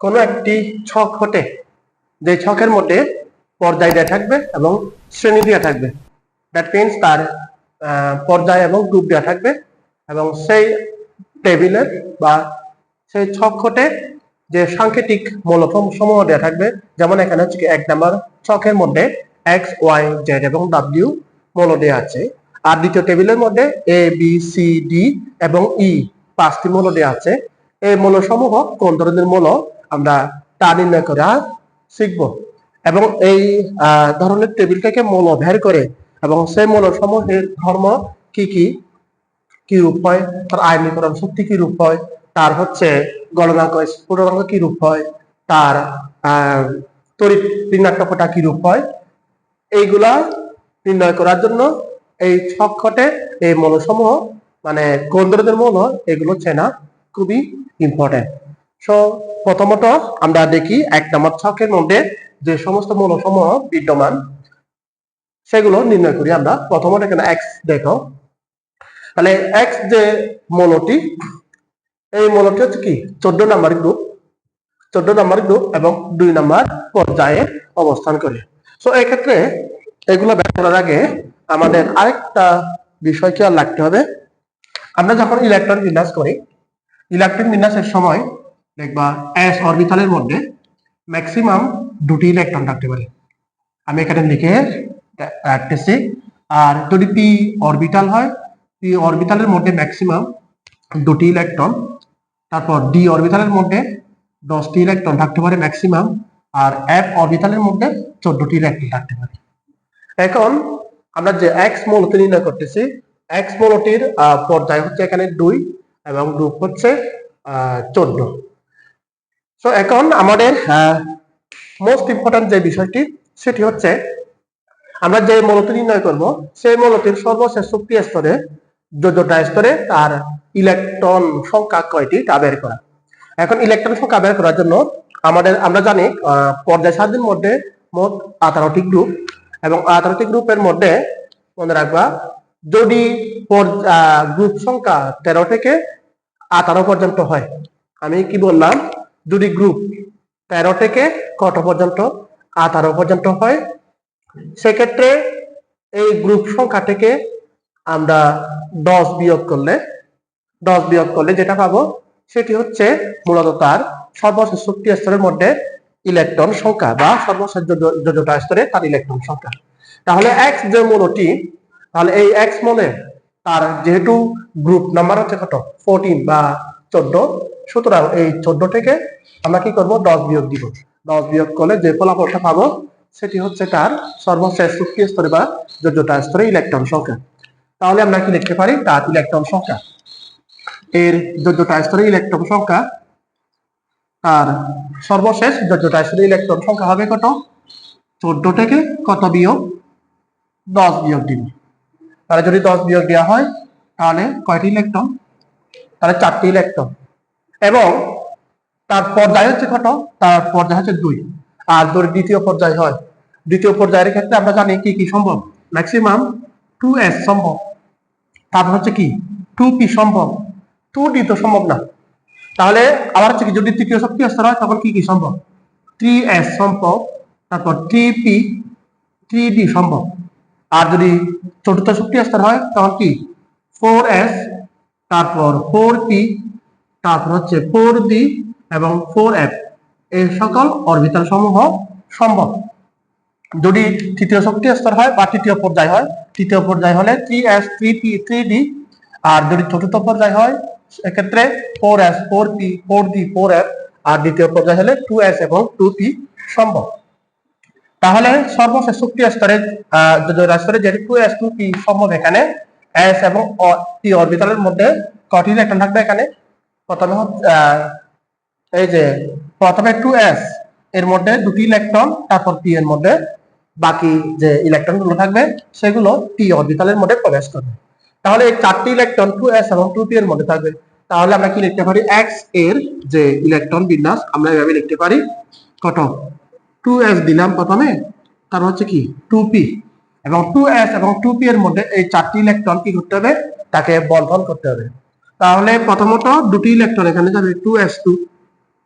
কোনো একটি ছক হতে যে ছকের মধ্যে পর্যায় দেওয়া থাকবে এবং শ্রেণী দেওয়া থাকবে, দ্যাট মিনস তার পর্যায় এবং গ্রুপ দেওয়া থাকবে এবং সেই টেবিলের বা সেই ছক হতে যে সাংকেতিক মূলফর্ম সমূহ দেওয়া থাকবে, যেমন এখানে হচ্ছে এক নাম্বার ছকের মধ্যে এক্স ওয়াই জেড এবং ডাব্লিউ মূল দেওয়া আছে, আর দ্বিতীয় টেবিলের মধ্যে এ বি সি ডি এবং ই 5টি মূল দেওয়া আছে। এই মূল সমূহ কোন ধরনের মূল আমরা তা নির্ণয় করা শিখব এবং এই ধরনের টেবিল থেকে মূল বের করে এবং সেই মূল সমূহের ধর্ম কি কি কি রূপ হয়, তার আয়নীকরণ শক্তি কি রূপ হয়, তার হচ্ছে গলনাঙ্ক স্ফুটনাঙ্ক কি রূপ হয়, তার তড়িৎ ঋণাত্মকতা কি রূপ হয়, এইগুলা নির্ণয় করার জন্য এই ছকখটে এই মৌলসমূহ মানে কোন ধরনের মৌল এগুলো চেনা খুবই ইম্পর্টেন্ট। সো প্রথমত আমরা দেখি এক নম্বর ছকের মধ্যে যে সমস্ত মৌলসমূহ বিদ্যমান সেগুলো নির্ণয় করি আমরা। প্রথমত এখানে এক্স দেখো, তাহলে এক্স যে মৌলটি, এই মৌলটি হচ্ছে কি 14 নাম্বার গ্রুপ, 14 নাম্বার গ্রুপ এবং 2 নাম্বার পর্যায়ে অবস্থান করে। সো এই ক্ষেত্রে এগুলো ব্যাখ্যা করার আগে আমাদের আরেকটা বিষয় খেয়াল রাখতে হবে। আমরা যখন ইলেকট্রন বিন্যাস করি, ইলেকট্রন বিন্যাসের সময় দেখবা এস অরবিটালের মধ্যে ম্যাক্সিমাম 2টি ইলেকট্রন থাকতে পারে। আমি এখানে লিখে রাখতেছি। আর যদি পি অরবিটাল হয়, পি অরবিটালের মধ্যে ম্যাক্সিমাম 2টি ইলেকট্রন, তারপর ডি অরবিটালের মধ্যে 10টি ইলেকট্রন থাকতে পারে ম্যাক্সিমাম, আর এফ অরবিটালের মধ্যে 14টি ইলেকট্রন থাকতে পারে। এখন আমরা যে এক্স মৌলটি নির্ণয় করতেছি, এক্স মৌলটির পর্যায় হচ্ছে এখানে 2 এবং গ্রুপ হচ্ছে 14। সো এখন আমাদের মোস্ট ইম্পর্টেন্ট যে বিষয়টি সেটি হচ্ছে আমরা যে মৌলটি নির্ণয় করব সেই মৌলটির সর্বশেষ শক্তি স্তরে যোজ্যতা স্তরে তার ইলেকট্রন সংখ্যা কয়টি তা বের করা। এখন ইলেকট্রন সংখ্যা বের করার জন্য আমরা জানি পর্যায় সারণীর মধ্যে মোট 18টি গ্রুপ এবং 18টি গ্রুপের মধ্যে মনে রাখবা যদি গ্রুপ সংখ্যা 13 থেকে 18 পর্যন্ত হয়। আমি কি বললাম, যদি গ্রুপ 13 থেকে কত পর্যন্ত 18 পর্যন্ত হয়, সেক্ষেত্রে এই গ্রুপ সংখ্যা থেকে আমরা 10 বিয়োগ করলে যেটা পাবো সেটি হচ্ছে মূলত তার সর্বশেষ শক্তি স্তরের মধ্যে ইলেকট্রন সংখ্যা বা সর্বশেষ যোজ্যতা স্তরে তার ইলেকট্রন সংখ্যা। তাহলে এক্স যে মৌলটি, তাহলে এই এক্স মৌলে তার যেহেতু গ্রুপ নাম্বার হচ্ছে কত 14 বা 14, সুতরাং এই 14 থেকে আমরা কি করব 10 বিয়োগ দিব। 10 বিয়োগ করলে যে ফলাফলটা পাবো সেটি হচ্ছে তার সর্বশেষ শক্তি স্তরে বা যোজ্যতা স্তরে ইলেকট্রন সংখ্যা। তাহলে আমরা কি লিখতে পারি, তার ইলেকট্রন সংখ্যা, এর যোজ্যতা স্তরে ইলেকট্রন সংখ্যা, তার সর্বশেষ যোজ্যতা স্তরে ইলেকট্রন সংখ্যা হবে কত, 14 থেকে কত বিয়োগ 10 বিয়োগ দিব। তাহলে যদি 10 বিয়োগ দেওয়া হয় তাহলে কয়টি ইলেকট্রন, তাহলে 4টি ইলেকট্রন এবং তার পর্যায় হচ্ছে কত, তার পর্যায় হচ্ছে 2। আর যদি দ্বিতীয় পর্যায় হয়, দ্বিতীয় পর্যায়ের ক্ষেত্রে আমরা জানি কি কি সম্ভব, ম্যাক্সিমাম 2s সম্ভব, তারপর হচ্ছে কি 2p সম্ভব, 2d তো সম্ভব না। তাহলে আবার হচ্ছে কি যদি তৃতীয় শক্তি স্তর হয় তখন কি কি সম্ভব, 3s সম্ভব, তারপর 3p 3d সম্ভব। আর যদি চতুর্থ শক্তি স্তর হয় তখন কি 4s, তারপর 4p, তারপর হচ্ছে 4d এবং 4f, এই সকল অরবিটাল সমূহ সম্ভব। যদি তৃতীয় শক্তি স্তর হয় বা তৃতীয় পর্যায় হয়, তৃতীয় পর্যায় হলে 3s 3p 3d, আর যদি চতুর্থ পর্যায় হয় সেক্ষেত্রে 4s 4p 4d 4f, আর দ্বিতীয় পর্যায় হলে 2s এবং 2p সম্ভব। তাহলে সর্বশেষ শক্তি স্তরে যেহেতু 2s 2p সম্ভব, এখানে s এবং p অরবিটালের মধ্যে কটি ইলেকট্রন থাকবে, এখানে প্রথমে এই যে প্রথমে 2s এর মধ্যে 2টি ইলেকট্রন, তারপর p এর মধ্যে বাকি যে ইলেকট্রন গুলো থাকবে সেগুলো p অরবিটালের মধ্যে প্রবেশ করবে। তাহলে এই 4টি ইলেকট্রন 2s এবং 2p এর মধ্যে থাকবে। তাহলে আমরা কি লিখতে পারি, x এর যে ইলেকট্রন বিন্যাস আমরা এভাবে লিখতে পারি, কত 2s দিলাম প্রথমে, তারপর হচ্ছে কি 2p, এবং 2s এবং 2p এর মধ্যে এই 4টি ইলেকট্রন কি করতে হবে, তাকে বন্ধন করতে হবে। তাহলে প্রথমত 2টি ইলেকট্রন এখানে যাবে 2s2,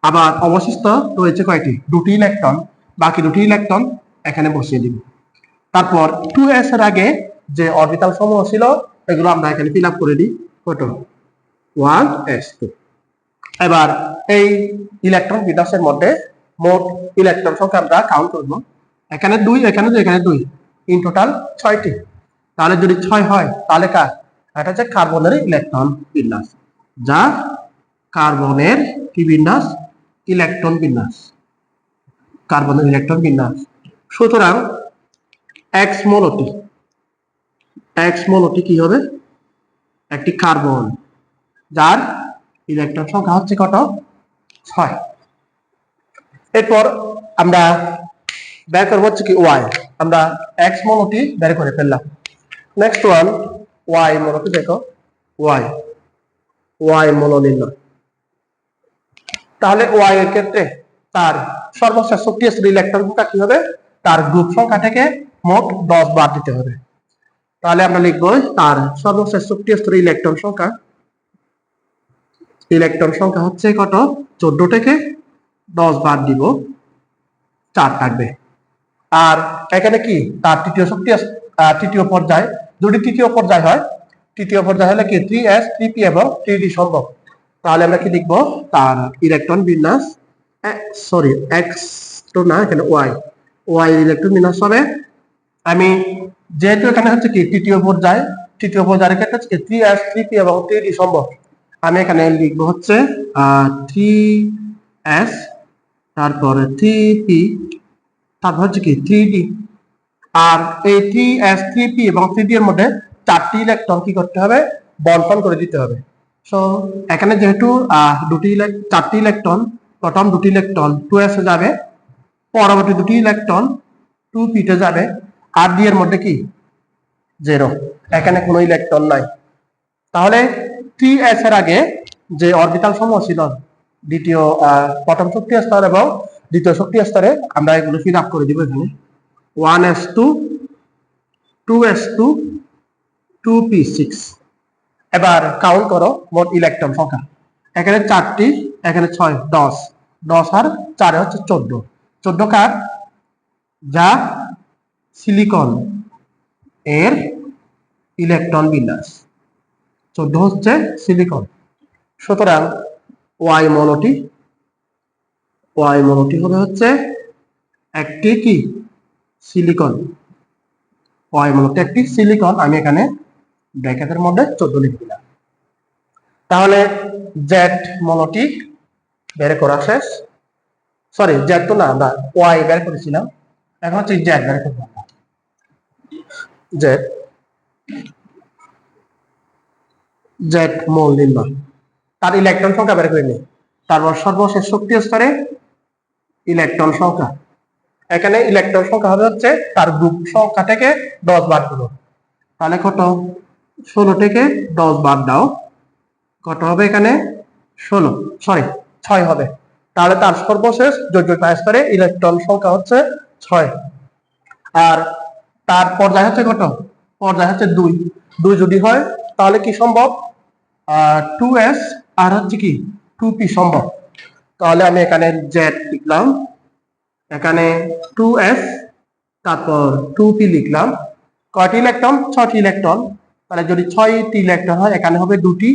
আবার অবশিষ্ট রয়েছে কয়টি? দুটি ইলেকট্রন। বাকি দুটি ইলেকট্রন এখানে বসিয়ে দিব। তারপর 2s এর আগে যে অরবিটাল সমূহ ছিল এগুলো আমরা এখানে ফিল আপ করে দিই। কত? 1s2। এবার এই ইলেকট্রন বিন্যাসের মধ্যে মোট ইলেকট্রন সংখ্যা আমরা কাউন্ট করব। এখানে 2, এখানে 2, এখানে 2, ইন টোটাল 6টি। তাহলে যদি 6 হয় তাহলে কার? এটা হচ্ছে কার্বনের ইলেকট্রন বিন্যাস, যা কার্বনের কি বিন্যাস? ইলেকট্রন বিন্যাস, কার্বনের ইলেকট্রন বিন্যাস। সুতরাং x মোলটি কি হবে? একটি কার্বন যার ইলেকট্রন সংখ্যা হচ্ছে কত? 6। এরপর আমরা বের করব হচ্ছে কি y। আমরা x মোলটি বের করে ফেললাম। নেক্সট ওয়ান y মোলটি দেখো, y মোল নির্ণয়। তাহলে y এর ক্ষেত্রে তার সর্বশেষ শক্তিশালী ইলেকট্রন সংখ্যা কি হবে? তার গ্রুপ সংখ্যা থেকে মোট 10 বাদ দিতে হবে। তাহলে আমরা লিখব তার সর্বশেষ শক্তিশালী ইলেকট্রন সংখ্যা হচ্ছে কত? 14 থেকে 10 বাদ দিব, 4 থাকবে। আর এখানে কি তার তৃতীয় পর্যায়, যদি তৃতীয় পর্যায় হয়, তৃতীয় পর্যায় হলে কি 3s 3p এবং 3d সম্ভব। তাহলে আমরা কি লিখবো? তার ইলেকট্রন বিন্যাস x তো না, এখানে y এর ইলেকট্রন বিন্যাস হবে। আমি যেহেতু এখানে হচ্ছে কি তৃতীয় পর্যায়ের ক্ষেত্রে হচ্ছে 3s 3p এবং 3d সম্ভব, আমি এখানে লিখবো হচ্ছে 3s, তারপরে 3p, তারপর হচ্ছে কি 3d। আর এই 3s 3p এবং 3d এর মধ্যে 4টি ইলেকট্রন কি করতে হবে? বন্টন করে দিতে হবে। সো এখানে যেহেতু 4টি ইলেকট্রন, প্রথম 2টি ইলেকট্রন 2s এ যাবে, পরবর্তী 2টি ইলেকট্রন 2p তে যাবে, আর d এর মধ্যে কি 0, এখানে কোনো ইলেকট্রন নাই। তাহলে 3s এর আগে যে অরবিটাল সমূহ ছিল প্রথম শক্তি স্তর এবং দ্বিতীয় শক্তি স্তরে, আমরা এগুলো ফিল আপ করে দিব এখানে। 1s2 2s2 2p6। এবার কাউন্ট করো মোট ইলেকট্রন সংখ্যা। এখানে 4টি, এখানে 6, 10 আর 4 হচ্ছে 14 কার? যা সিলিকন এর ইলেকট্রন বিন্যাস, 14 হচ্ছে সিলিকন। সুতরাং y মোলটি হবে হচ্ছে একটি কি সিলিকন। y মোলটি একটি সিলিকন। আমি এখানে ব্র্যাকেটের মধ্যে 14 লিখে দিলাম। তাহলে z মোলটি বের করা শেষ। সরি, z তো না, আমরা y বের করেছিলাম, এখন হচ্ছে z বের করব। z মোল নির্ণয়, তার ইলেকট্রন সংখ্যা বের করে নিই। তারপর সর্বশেষ শক্তি স্তরে ইলেকট্রন সংখ্যা। এখানে ইলেকট্রন সংখ্যা হবে হচ্ছে তার গ্রুপ সংখ্যা থেকে 10 বাদ দেব। তাহলে কত? 16 থেকে 10 বাদ দাও, কত হবে? এখানে 6 হবে। তাহলে তার সর্বশেষ যোগ্যতা স্তরে ইলেকট্রন সংখ্যা হচ্ছে 6। আর তার পর্যায় হচ্ছে কত? পর্যায় হচ্ছে 2 যদি হয় তাহলে কি সম্ভব? 2s আর হচ্ছে কি 2p সম্ভব। তাহলে আমি এখানে z লিখলাম, এখানে 2s, তারপর 2p লিখলাম। কয়টি ইলেকট্রন? 6টি ইলেকট্রন। তাহলে যদি 6টি ইলেকট্রন হয়, এখানে হবে 2টি,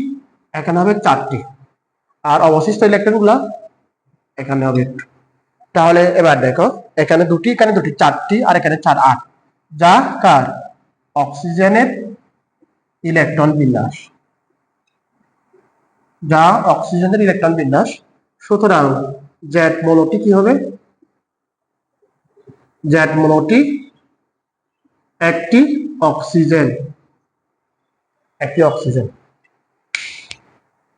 এখানে হবে 4টি, আর অবশিষ্ট ইলেকট্রন গুলা এখানে হবে। তাহলে এবার দেখো, এখানে 2টি, এখানে 2টি, 4টি, আর এখানে 4, 8, যা কার? অক্সিজেনের ইলেকট্রন বিন্যাস, যা অক্সিজেনের ইলেকট্রন বিন্যাস। সুতরাং z মোলটি কি হবে? z মোলটি একটি অক্সিজেন,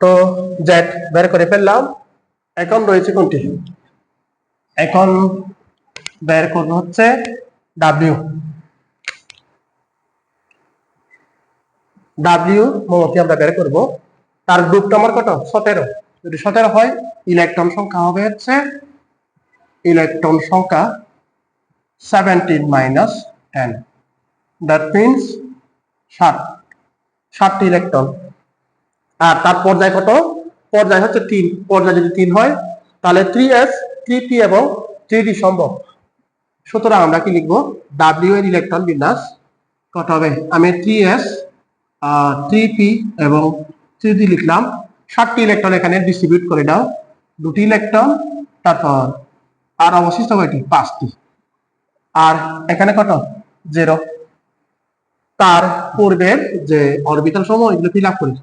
তো z বের করে ফেললাম। এখন রয়েছে কোনটি? এখন বের করবো হচ্ছে w মোলটি আমরা বের করব। তার গ্রুপটা আমার কত? 17। যদি 17 হয়, ইলেকট্রন সংখ্যা হবে হচ্ছে 17 minus 10, দ্যাট মিনস 7টি ইলেকট্রন। আর তার পর্যায় কত? পর্যায় হচ্ছে 3। পর্যায় যদি 3 হয় তাহলে 3s 3p এবং 3d সম্ভব। সুতরাং আমরা কি লিখবো, W এর ইলেকট্রন বিন্যাস কত হবে? আমি 3s 3p এবং 3d লিখলাম। 7টি ইলেকট্রন এখানে ডিস্ট্রিবিউট করে দাও, 2টি ইলেকট্রন, তারপর আর অবশিষ্ট কয়টি? 5টি। আর এখানে কত? 0। তার পূর্বের যে অরবিটাল সমূহ এগুলো ফিল আপ করি,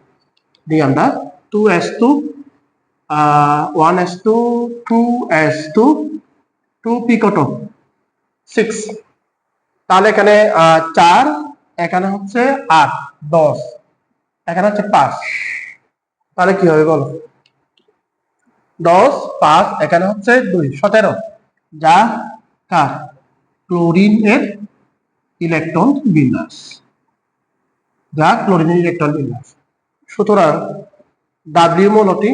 দিই আমরা 2s2 1s2 2s2 2p কত? 6। তাহলে এখানে 4, এখানে হচ্ছে 8 10, এখানে হচ্ছে 5। তাহলে কি হবে বলো? 10 5, এখানে হচ্ছে 2 17, যা কার? ক্লোরিন এর ইলেকট্রন বিন্যাস, যা ক্লোরিনের ইলেকট্রন বিন্যাস। সুতরাং W মৌলটি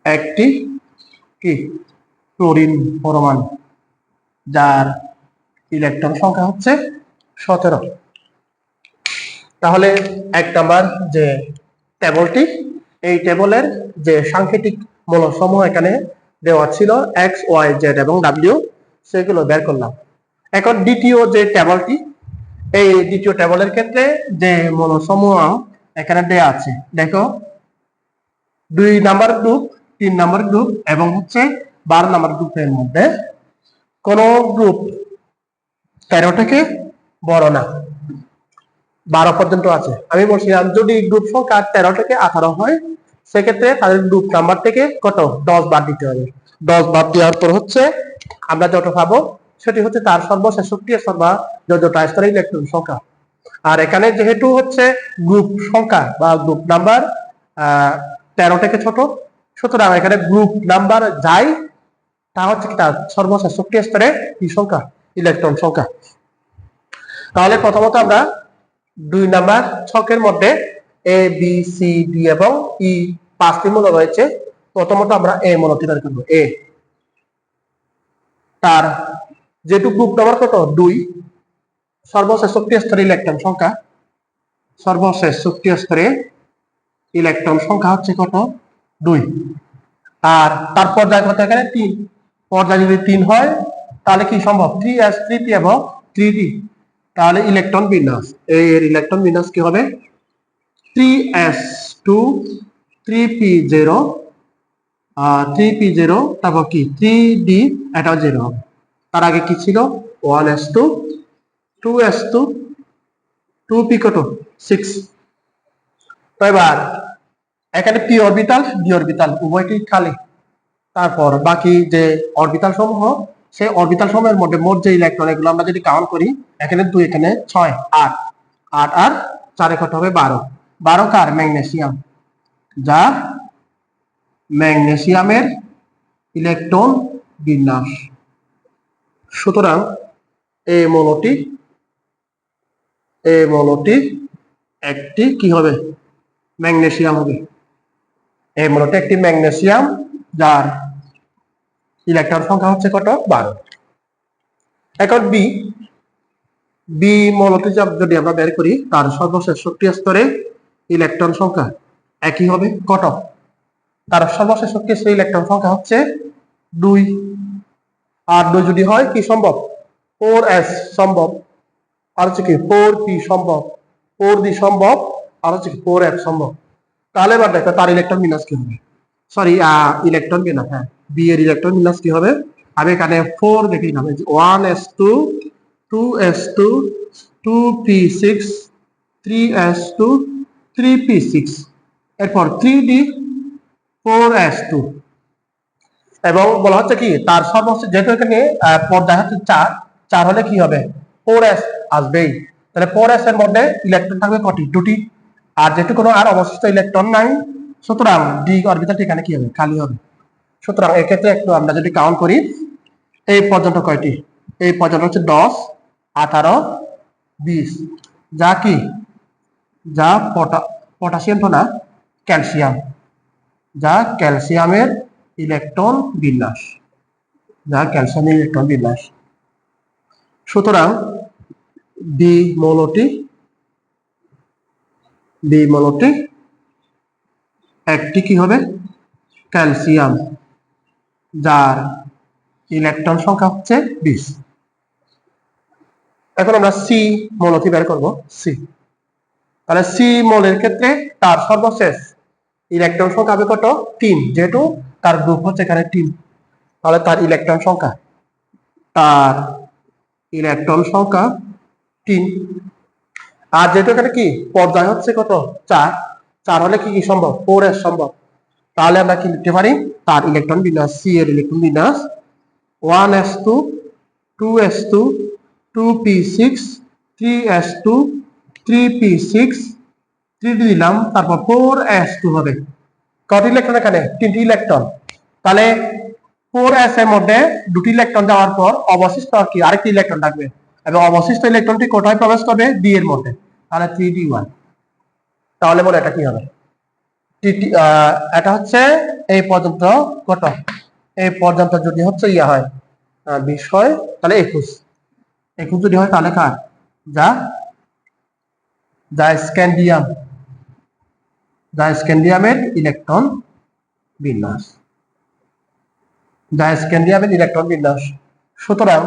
একটি কি ক্লোরিন পরমাণু, যার ইলেকট্রন সংখ্যা হচ্ছে 17। তাহলে 1 নাম্বার যে টেবলটি, এই টেবলের যে সাংকেতিক মৌলসমূহ এখানে দেওয়া ছিল x y z এবং w, সেগুলো বের করলাম। এখন দ্বিতীয় যে টেবলটি, এই দ্বিতীয় টেবলের ক্ষেত্রে যে মৌলসমূহ এখানে দেওয়া আছে, দেখো 2 নাম্বার গ্রুপ, 3 নাম্বার গ্রুপ এবং হচ্ছে 12 নাম্বার গ্রুপের মধ্যে কোন গ্রুপ 13 থেকে বড় না, 12 পর্যন্ত আছে। আমি বলছিলাম যদি গ্রুপ সংখ্যা 13 থেকে 18 হয়, সেক্ষেত্রে তাদের গ্রুপ নাম্বার থেকে কত? 10 বাদ দিতে হবে। 10 বাদ দেওয়ার পর হচ্ছে আমরা যত পাবো সেটি হচ্ছে তার সর্বশেষ শক্তির বা যতটা স্তরের ইলেকট্রন সংখ্যা। আর এখানে যেহেতু হচ্ছে গ্রুপ সংখ্যা বা গ্রুপ নাম্বার 13 থেকে ছোট, সুতরাং এখানে গ্রুপ নাম্বার যাই তা হচ্ছে তার সর্বশেষ শক্তি স্তরে কি সংখ্যা? ইলেকট্রন সংখ্যা। তাহলে প্রথমত আমরা 2 নাম্বার ছকের মধ্যে A B C D এবং E 5টি মৌল রয়েছে। প্রথমত আমরা A মৌলটি বের করব। A তার যেটুকু গ্রুপ নাম্বার কত? 2, সর্বশেষ শক্তি স্তরে ইলেকট্রন সংখ্যা, সর্বশেষ শক্তি স্তরে ইলেকট্রন সংখ্যা হচ্ছে কত? 2। আর তার পর্যায় কত? এখানে 3। পর্যায় যদি 3 হয় তাহলে কি সম্ভব? 3s 3p এবং 3d। তাহলে ইলেকট্রন বিন্যাস, এর ইলেকট্রন বিন্যাস কি হবে? 3s2 3p0 3p0, তারপর কি 3d, এটাও 0 হবে। তার আগে কি ছিল? 1s2 2s2 2p কত? 6। তো এবার এখানে p অরবিটাল d অরবিটাল উভয়টি খালি। তারপর বাকি যে অরবিটাল সমূহ, সেই অরবিটাল সমূহের মধ্যে মোট যে ইলেকট্রন, এগুলো আমরা যদি কাউন্ট করি, এখানে 2, এখানে 6 8 8 আর 4 কত হবে? 12। 12 কার? ম্যাগনেসিয়াম, যা ম্যাগনেসিয়ামের ইলেকট্রন বিন্যাস। সুতরাং এই মৌলটি একটি কি হবে? ম্যাগনেসিয়াম হবে। এই মৌলটি একটি ম্যাগনেসিয়াম, যার ইলেকট্রন সংখ্যা হচ্ছে কত? 12। এখন বি মৌলটি যদি আমরা বের করি, তার সর্বশেষ শক্তি স্তরে ইলেকট্রন সংখ্যা একই হবে কত? তার সর্বশেষ শক্তি স্তরে ইলেকট্রন সংখ্যা হচ্ছে 2। আর 2 যদি হয় কি সম্ভব? 4s সম্ভব, আর হচ্ছে কি 4p সম্ভব, 4d সম্ভব, আর হচ্ছে কি 4f সম্ভব। তাহলে এবার দেখো তার ইলেকট্রন বিন্যাস কি হবে? সরি, ইলেকট্রন বিন্যাস, হ্যাঁ, বি এর ইলেকট্রন বিন্যাস কি হবে? আমি এখানে 4 দেখে নিলাম, 1s2 2s2 2p6 3s2 3p6, এরপর 3d 4s2। এবং বলা হচ্ছে কি তার সর্বশেষ, যেহেতু এখানে পর্যায় হচ্ছে 4 হলে কি হবে? 4s আসবেই। তাহলে 4s এর মধ্যে ইলেকট্রন থাকবে কটি? 2টি। আর যেহেতু কোনো আর অবশিষ্ট ইলেকট্রন নাই, সুতরাং ডি অরবিটালটি এখানে কি হবে? খালি হবে। সুতরাং এক্ষেত্রে একটু আমরা যদি কাউন্ট করি, এই পর্যন্ত কয়টি? এই পর্যন্ত হচ্ছে 10 18 20, যা কি? যা পটাশিয়াম তো না, ক্যালসিয়াম, যা ক্যালসিয়ামের ইলেকট্রন বিন্যাস, যা ক্যালসিয়ামের ইলেকট্রন বিন্যাস। সুতরাং বি মৌলটি একটি কি হবে? ক্যালসিয়াম, যার ইলেকট্রন সংখ্যা হচ্ছে 20। এখন আমরা সি মৌলটি বের করব। সি, তাহলে সি মৌলের ক্ষেত্রে তার সর্বশেষ ইলেকট্রন সংখ্যা হবে কত? 3, যেহেতু তার গ্রুপ হচ্ছে এখানে 3। তাহলে তার ইলেকট্রন সংখ্যা 3। আর যেহেতু এখানে কি পর্যায় হচ্ছে কত? 4 হলে কি কি সম্ভব? 4s সম্ভব। তাহলে আমরা কি লিখতে পারি? তার ইলেকট্রন বিন্যাস, সি এর ইলেকট্রন বিন্যাস 1s2 2s2 2p6 3s2 3p6 3 দিলাম, তারপর 4s2 হবে। কত ইলেকট্রন এখানে? 3টি ইলেকট্রন। তাহলে 4s এর মধ্যে 2টি ইলেকট্রন যাওয়ার পর অবশিষ্ট কি আরেকটি ইলেকট্রন থাকবে, এবং অবশিষ্ট ইলেকট্রনটি কোথায় প্রবেশ করবে? ডি এর মধ্যে। তাহলে 3d1। তাহলে বলে এটা কি হবে? এটা হচ্ছে এই পর্যন্ত কত? এই পর্যন্ত যদি হচ্ছে ইয়া হয় 20 হয়, তাহলে 21 যদি হয় তাহলে কার? যা স্ক্যান্ডিয়ামের ইলেকট্রন বিন্যাস। সুতরাং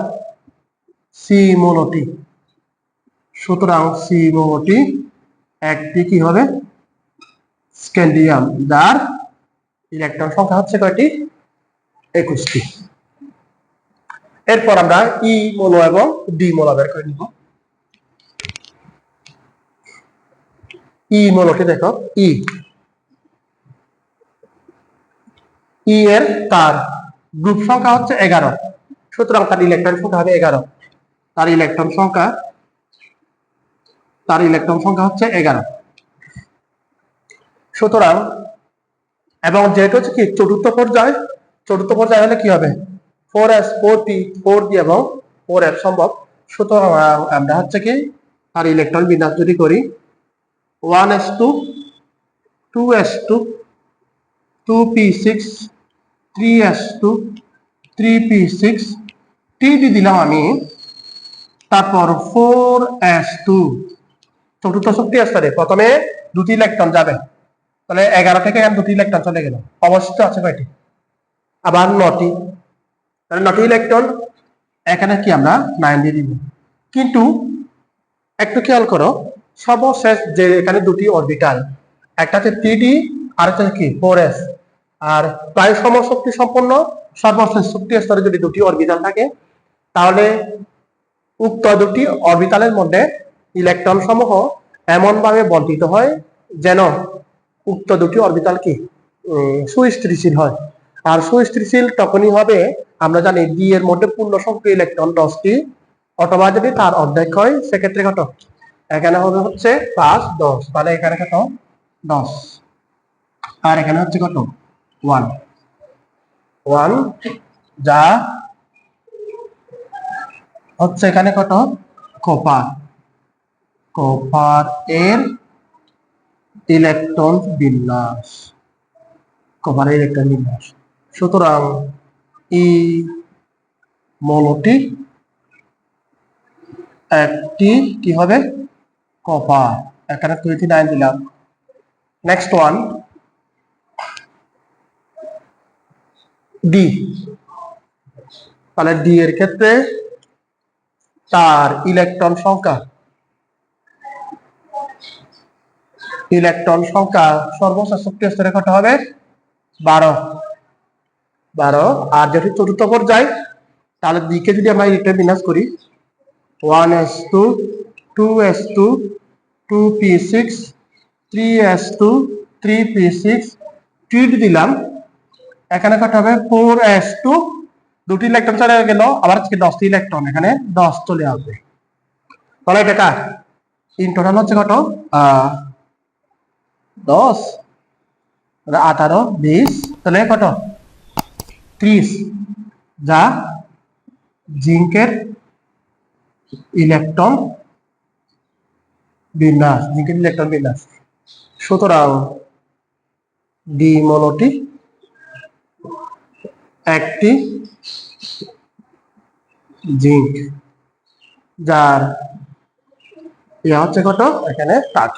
সি মৌলটি একটি কি হবে? স্ক্যান্ডিয়াম, যার ইলেকট্রন সংখ্যা হচ্ছে কয়টি? 21টি। এরপর আমরা ই মৌল এবং ডি মৌল বের করে নিব। ই মৌলটি দেখো, ই এর তার গ্রুপ সংখ্যা হচ্ছে 11, সুতরাং তার ইলেকট্রন সংখ্যা হবে 11। তার ইলেকট্রন সংখ্যা হচ্ছে 11। সুতরাং, এবং যেহেতু হচ্ছে কি চতুর্থ পর্যায় হলে কি হবে? 4s 4p 4d এবং 4f সম্ভব। সুতরাং আমরা হচ্ছে কি তার ইলেকট্রন বিন্যাস যদি করি 1s2 2s2 2p6 3s2 3p6 3d দিলাম আমি, তারপর 4s2 চতুর্থ শক্তি স্তরে প্রথমে 2টি ইলেকট্রন যাবে, তাহলে 11 থেকে 2টি ইলেকট্রন চলে গেল, অবশিষ্ট আছে কয়টি? আবার 9টি। তাহলে 9টি ইলেকট্রন এখানে কি আমরা 9 দিয়ে দিব। কিন্তু একটু খেয়াল করো, সর্বশেষ যে এখানে 2টি অরবিটাল, একটা হচ্ছে 3d আর একটা কি 4s, আর প্রায় সমশক্তি সম্পন্ন সর্বশেষ শক্তি স্তরে যদি 2টি অরবিটাল থাকে, তাহলে উক্ত 2টি অরবিটালের মধ্যে ইলেকট্রন সমূহ এমন ভাবে বন্টিত হয় যেন উক্ত 2টি অরবিটাল কি সুস্থিতিশীল হয়। আর সুস্থিতিশীল তখনই হবে, আমরা জানি ডি এর মধ্যে পূর্ণ সংখ্যক ইলেকট্রন 10টি, অথবা যদি তার অর্ধেক হয় সেক্ষেত্রে কত? এখানে হবে হচ্ছে 5 10, তাহলে এখানে কত? 10, আর এখানে হচ্ছে কত? 1, যা হচ্ছে এখানে কত? কপার এর ইলেকট্রন বিন্যাস। সুতরাং ই মৌলটি একটি কি হবে? কপার। এখানে 29 দিলাম। Next one D. তাহলে ডি এর ক্ষেত্রে তার ইলেকট্রন সংখ্যা সর্বশেষ শক্তি স্তরে কত হবে? 12। আর যেহেতু চতুর্থ পর্যায়, তাহলে দিকে যদি আমরা ইলেকট্রন বিন্যাস করি 1s2 2s2 2p6 3s2 3p6 3 দিলাম, এখানে কত হবে? 4s2, 2টি ইলেকট্রন চলে গেল, আবার 10টি ইলেকট্রন, এখানে 10 চলে আসবে। তাহলে এটা ইন টোটাল হচ্ছে কত? 10 18 20, তাহলে কত? 30, যা জিঙ্কের ইলেকট্রন বিন্যাস। সুতরাং ডি মৌলটি একটি জিঙ্ক, যার ইয়া হচ্ছে কত? এখানে 30।